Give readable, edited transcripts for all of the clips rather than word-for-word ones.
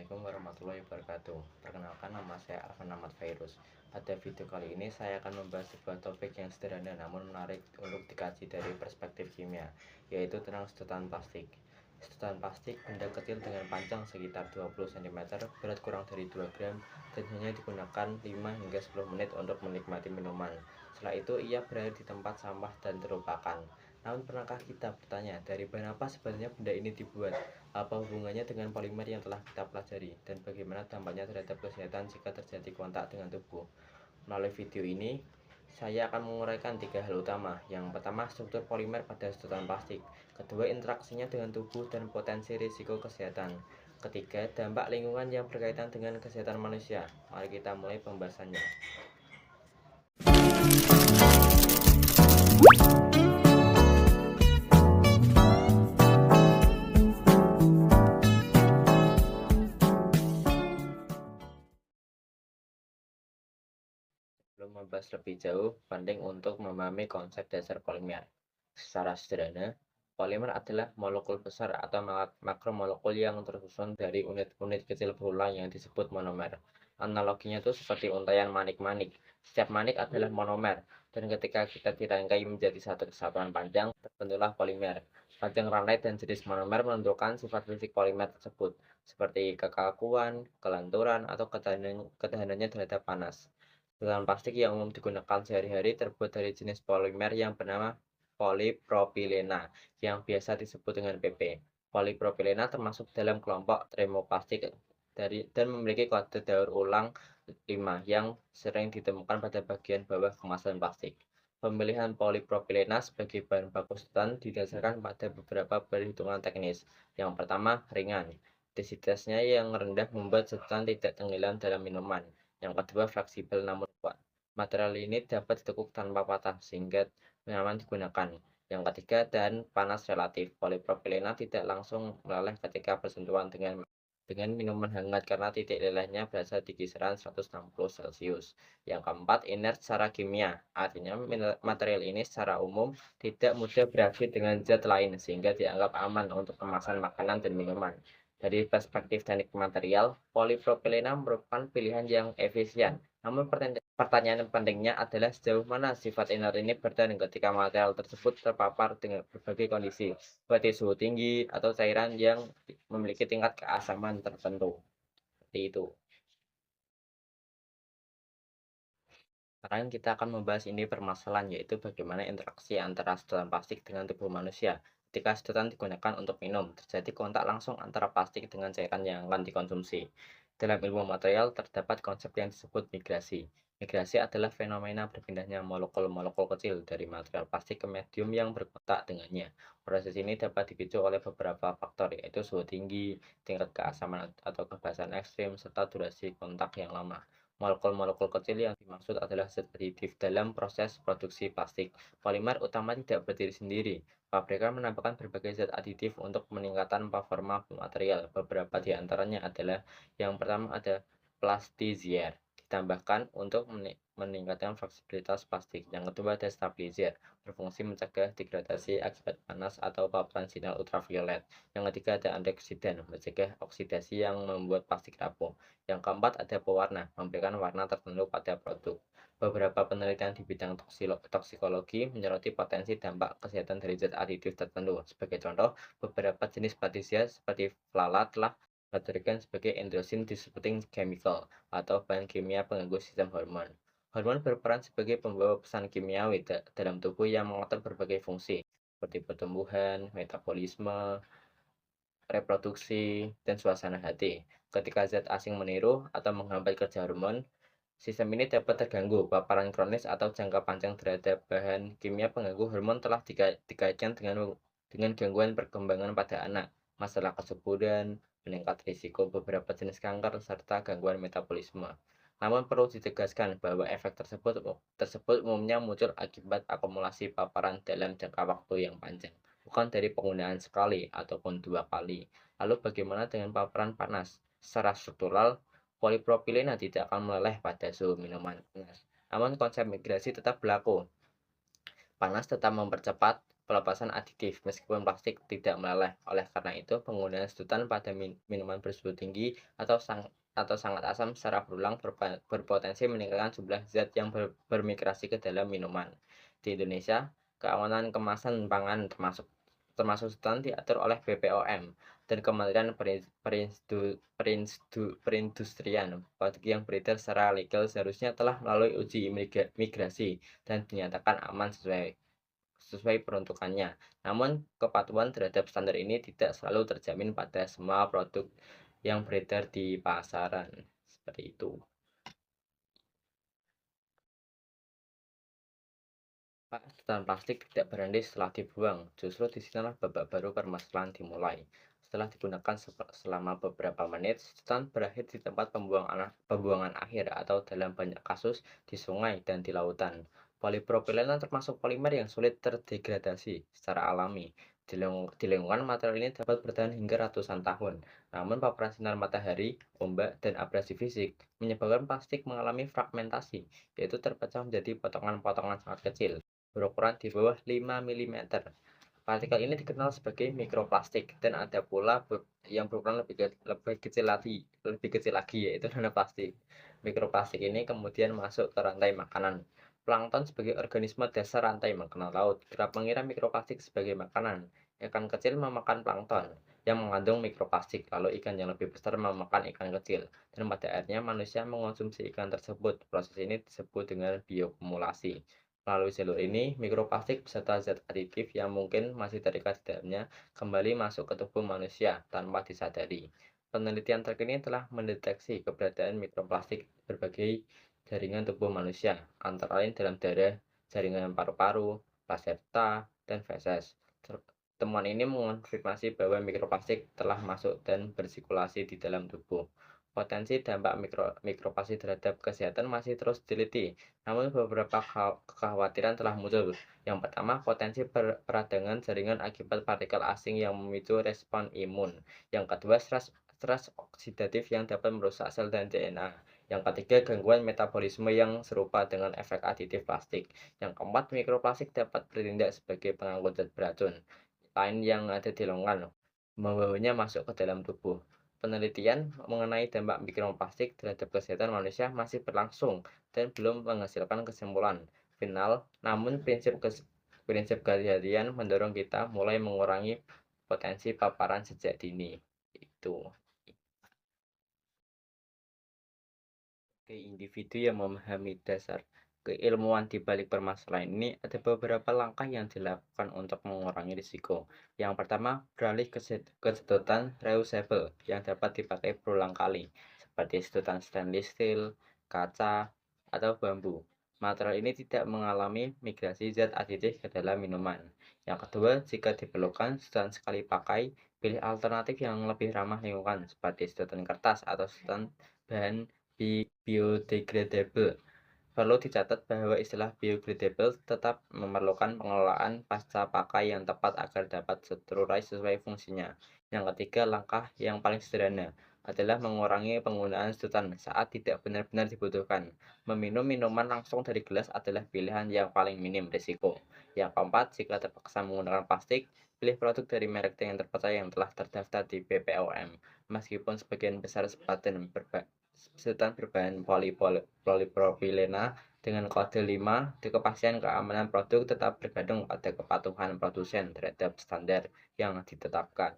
Assalamualaikum warahmatullahi wabarakatuh. Perkenalkan, nama saya Arfan Ahmad Fairuz. Pada video kali ini saya akan membahas sebuah topik yang sederhana namun menarik untuk dikaji dari perspektif kimia, yaitu tentang sedotan plastik. Sedotan plastik benda kecil dengan panjang sekitar 20 cm, berat kurang dari 2 gram, dan hanya digunakan 5 hingga 10 menit untuk menikmati minuman. Setelah itu ia berakhir di tempat sampah dan terlupakan. Namun pernahkah kita bertanya, dari bahan apa sebenarnya benda ini dibuat? Apa hubungannya dengan polimer yang telah kita pelajari? Dan bagaimana dampaknya terhadap kesehatan jika terjadi kontak dengan tubuh? Melalui video ini, saya akan menguraikan 3 hal utama. Yang pertama, struktur polimer pada sedotan plastik. Kedua, interaksinya dengan tubuh dan potensi risiko kesehatan. Ketiga, dampak lingkungan yang berkaitan dengan kesehatan manusia. Mari kita mulai pembahasannya. Sebelum membahas lebih jauh, penting untuk memahami konsep dasar polimer. Secara sederhana, polimer adalah molekul besar atau makromolekul yang tersusun dari unit-unit kecil berulang yang disebut monomer. Analoginya itu seperti untaian manik-manik. Setiap manik adalah monomer, dan ketika kita dirangkai menjadi satu kesatuan panjang, terbentuklah polimer. Panjang rantai dan jenis monomer menentukan sifat fisik polimer tersebut, seperti kekakuan, kelenturan, atau ketahanannya terhadap panas. Sedotan plastik yang umum digunakan sehari-hari terbuat dari jenis polimer yang bernama polipropilena, yang biasa disebut dengan PP. Polipropilena termasuk dalam kelompok termoplastik dan memiliki kode daur ulang 5 yang sering ditemukan pada bagian bawah kemasan plastik. Pemilihan polipropilena sebagai bahan baku sedotan didasarkan pada beberapa perhitungan teknis. Yang pertama, ringan. Densitasnya yang rendah membuat sedotan tidak tenggelam dalam minuman. Yang kedua, fleksibel namun kuat. Material ini dapat ditekuk tanpa patah sehingga nyaman digunakan. Yang ketiga, dan panas relatif. Polipropilena tidak langsung meleleh ketika bersentuhan dengan minuman hangat karena titik lelehnya berasal di kisaran 160 Celcius. Yang keempat, inert secara kimia. Artinya material ini secara umum tidak mudah bereaksi dengan zat lain sehingga dianggap aman untuk kemasan makanan dan minuman. Dari perspektif teknik material, polipropilena merupakan pilihan yang efisien. Namun pertanyaan pentingnya adalah sejauh mana sifat inert ini bertahan ketika material tersebut terpapar dengan berbagai kondisi, seperti suhu tinggi atau cairan yang memiliki tingkat keasaman tertentu. Seperti itu. Sekarang kita akan membahas ini permasalahan, yaitu bagaimana interaksi antara sedotan plastik dengan tubuh manusia. Ketika sedotan digunakan untuk minum, terjadi kontak langsung antara plastik dengan cairan yang akan dikonsumsi. Dalam ilmu material terdapat konsep yang disebut migrasi. Migrasi adalah fenomena berpindahnya molekul-molekul kecil dari material plastik ke medium yang berkontak dengannya. Proses ini dapat dipicu oleh beberapa faktor, yaitu suhu tinggi, tingkat keasaman atau kebasahan ekstrim, serta durasi kontak yang lama. Molekul-molekul kecil yang dimaksud adalah zat aditif dalam proses produksi plastik. Polimer utama tidak berdiri sendiri. Pabrikan menambahkan berbagai zat aditif untuk meningkatkan performa material. Beberapa di antaranya adalah yang pertama ada plasticizer, ditambahkan untuk meningkatkan fleksibilitas plastik. Yang kedua ada stabilizer, berfungsi mencegah degradasi akibat panas atau paparan sinar ultraviolet. Yang ketiga ada antioksidan, mencegah oksidasi yang membuat plastik rapuh. Yang keempat ada pewarna, memberikan warna tertentu pada produk. Beberapa penelitian di bidang toksikologi menyoroti potensi dampak kesehatan dari zat aditif tertentu. Sebagai contoh, beberapa jenis baktisia seperti flalat telah dikategorikan sebagai endocrine disrupting chemical atau bahan kimia pengganggu sistem hormon. Hormon berperan sebagai pembawa pesan kimiawi dalam tubuh yang mengatur berbagai fungsi, seperti pertumbuhan, metabolisme, reproduksi, dan suasana hati. Ketika zat asing meniru atau menghambat kerja hormon, sistem ini dapat terganggu. Paparan kronis atau jangka panjang terhadap bahan kimia pengganggu hormon telah dikaitkan dengan gangguan perkembangan pada anak, masalah kesuburan, meningkat risiko beberapa jenis kanker, serta gangguan metabolisme. Namun perlu ditegaskan bahwa efek tersebut umumnya muncul akibat akumulasi paparan dalam jangka waktu yang panjang, bukan dari penggunaan sekali ataupun 2 kali. Lalu bagaimana dengan paparan panas? Secara struktural, polipropilena tidak akan meleleh pada suhu minuman panas. Namun konsep migrasi tetap berlaku. Panas tetap mempercepat pelepasan aditif meskipun plastik tidak meleleh. Oleh karena itu, penggunaan sedotan pada minuman bersuhu tinggi atau sangat asam secara berulang berpotensi meningkatkan jumlah zat yang bermigrasi ke dalam minuman. Di Indonesia, keamanan kemasan pangan termasuk termasuk sedotan diatur oleh BPOM dan Kementerian Perindustrian. Produk yang beredar secara legal seharusnya telah melalui uji migrasi dan dinyatakan aman sesuai peruntukannya. Namun, kepatuhan terhadap standar ini tidak selalu terjamin pada semua produk yang beredar di pasaran. Seperti itu. Pak, sedotan plastik tidak berhenti setelah dibuang. Justru disinilah babak baru permasalahan dimulai. Setelah digunakan selama beberapa menit, sedotan berakhir di tempat pembuangan akhir atau dalam banyak kasus di sungai dan di lautan. Polipropilena termasuk polimer yang sulit terdegradasi secara alami. Di lingkungan material ini dapat bertahan hingga ratusan tahun. Namun paparan sinar matahari, ombak, dan abrasi fisik menyebabkan plastik mengalami fragmentasi, yaitu terpecah menjadi potongan-potongan sangat kecil berukuran di bawah 5 mm. Partikel ini dikenal sebagai mikroplastik dan ada pula yang berukuran lebih kecil lagi yaitu nanoplastik. Mikroplastik ini kemudian masuk ke rantai makanan. Plankton sebagai organisme dasar rantai makanan laut kerap mengira mikroplastik sebagai makanan. Ikan kecil memakan plankton yang mengandung mikroplastik, lalu ikan yang lebih besar memakan ikan kecil. Dan pada akhirnya manusia mengonsumsi ikan tersebut. Proses ini disebut dengan bioakumulasi. Melalui jalur ini, mikroplastik beserta zat aditif yang mungkin masih terikat di dalamnya kembali masuk ke tubuh manusia tanpa disadari. Penelitian terkini telah mendeteksi keberadaan mikroplastik di berbagai jaringan tubuh manusia, antara lain dalam darah, jaringan paru-paru, plasenta, dan feses. Temuan ini mengonfirmasi bahwa mikroplastik telah masuk dan bersirkulasi di dalam tubuh. Potensi dampak mikroplastik terhadap kesehatan masih terus diteliti, namun beberapa kekhawatiran telah muncul. Yang pertama, potensi peradangan jaringan akibat partikel asing yang memicu respon imun. Yang kedua, stres oksidatif yang dapat merusak sel dan DNA. Yang ketiga, gangguan metabolisme yang serupa dengan efek aditif plastik. Yang keempat, mikroplastik dapat bertindak sebagai pengangkut zat beracun lain yang ada di lingkungan, membawanya masuk ke dalam tubuh. Penelitian mengenai dampak mikroplastik terhadap kesehatan manusia masih berlangsung dan belum menghasilkan kesimpulan final, namun prinsip kehati-hatian mendorong kita mulai mengurangi potensi paparan sejak dini. Itu. Bagi individu yang memahami dasar keilmuan di balik permasalahan ini, ada beberapa langkah yang dilakukan untuk mengurangi risiko. Yang pertama, beralih ke sedotan reusable yang dapat dipakai berulang kali, seperti sedotan stainless steel, kaca, atau bambu. Material ini tidak mengalami migrasi zat aditif ke dalam minuman. Yang kedua, jika diperlukan sedotan sekali pakai, pilih alternatif yang lebih ramah lingkungan, seperti sedotan kertas atau sedotan bahan biodegradable. Perlu dicatat bahwa istilah biodegradable tetap memerlukan pengelolaan pasca pakai yang tepat agar dapat terurai sesuai fungsinya. Yang ketiga, langkah yang paling sederhana adalah mengurangi penggunaan sedotan saat tidak benar-benar dibutuhkan. Meminum minuman langsung dari gelas adalah pilihan yang paling minim risiko. Yang keempat, jika terpaksa menggunakan plastik, pilih produk dari merek yang terpercaya yang telah terdaftar di BPOM. Meskipun sebagian besar sedotan berbahan polipropilena dengan kode 5, kepastian keamanan produk tetap bergantung pada kepatuhan produsen terhadap standar yang ditetapkan.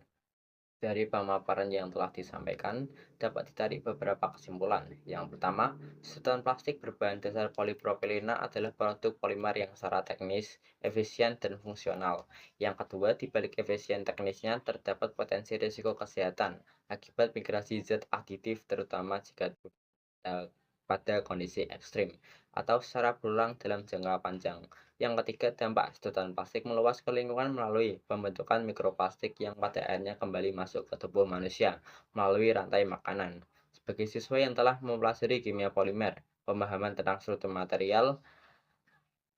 Dari pemaparan yang telah disampaikan, dapat ditarik beberapa kesimpulan. Yang pertama, sedotan plastik berbahan dasar polipropilena adalah produk polimer yang secara teknis, efisien, dan fungsional. Yang kedua, di balik efisien teknisnya terdapat potensi risiko kesehatan akibat migrasi zat aditif terutama jika pada kondisi ekstrim atau secara berulang dalam jangka panjang. Yang ketiga, dampak sedotan plastik meluas ke lingkungan melalui pembentukan mikroplastik yang pada akhirnya kembali masuk ke tubuh manusia melalui rantai makanan. Sebagai siswa yang telah mempelajari kimia polimer, pemahaman tentang struktur material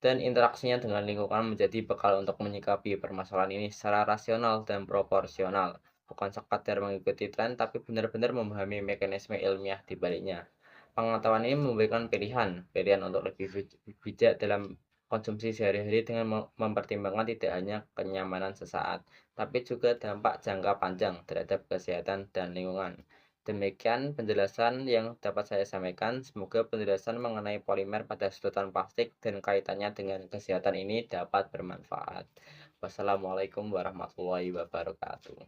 dan interaksinya dengan lingkungan menjadi bekal untuk menyikapi permasalahan ini secara rasional dan proporsional. Bukan sekadar mengikuti tren, tapi benar-benar memahami mekanisme ilmiah di baliknya. Pengetahuan ini memberikan pilihan untuk lebih bijak dalam konsumsi sehari-hari dengan mempertimbangkan tidak hanya kenyamanan sesaat, tapi juga dampak jangka panjang terhadap kesehatan dan lingkungan. Demikian penjelasan yang dapat saya sampaikan. Semoga penjelasan mengenai polimer pada sedotan plastik dan kaitannya dengan kesehatan ini dapat bermanfaat. Wassalamualaikum warahmatullahi wabarakatuh.